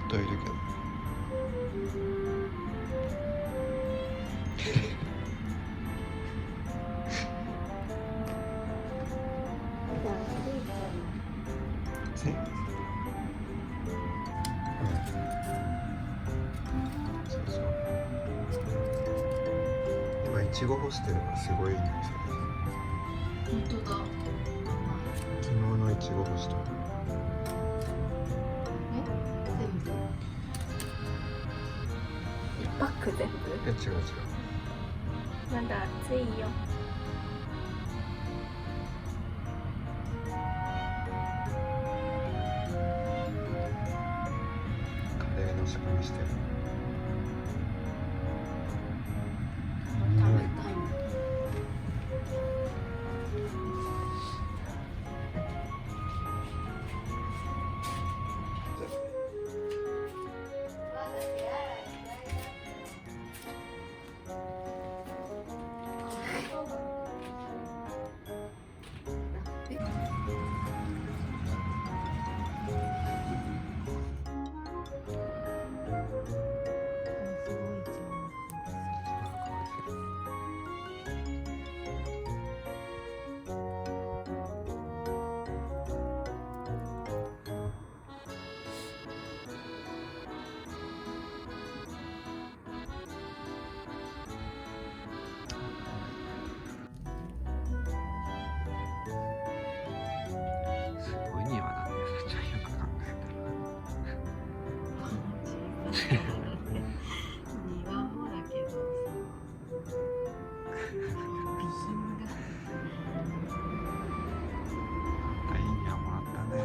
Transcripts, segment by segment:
っといるけどせそうそう今いちご干してるからすごいいい匂いする。本当だ。昨日のいちご干しとる。全部1パック全部。違う違う。まだ暑いよ。カレーの仕込みしてる。食べたいな。すごい匂いだね。ちゃんよく考え庭もだけどさ、備品がたら。いい匂いもらったね。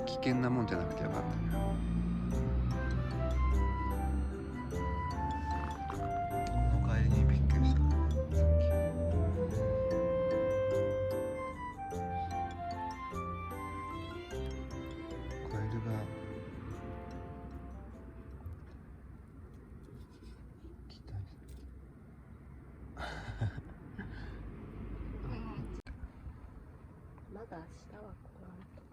危険なもんじゃなくてよかったね。この帰りにびっくりした。カエルが期待まだ明日は来らんと。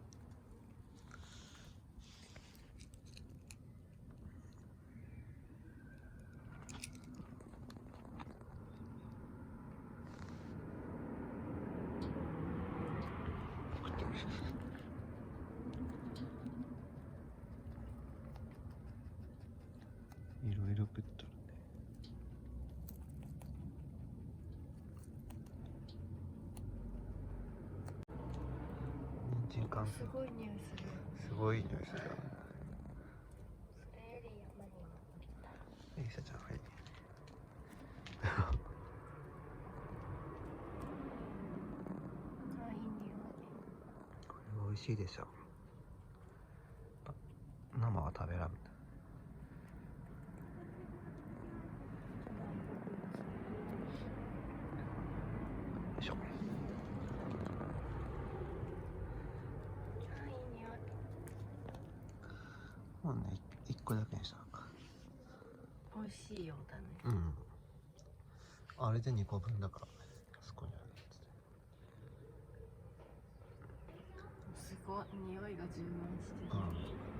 いろいろ食っとるね。人参乾燥。すごい匂いする。すごい匂いするよね。それより山に登りたい。エリサちゃんはいい。あ、いい匂い。これ美味しいでしょ。生は食べらん。よいしょ。あ、いい匂い。もうね、一個だけにしたのか。美味しいようだね。うん。あれで2個分だからね。あそこにあるやつで。すごい匂いが充満してる。うん。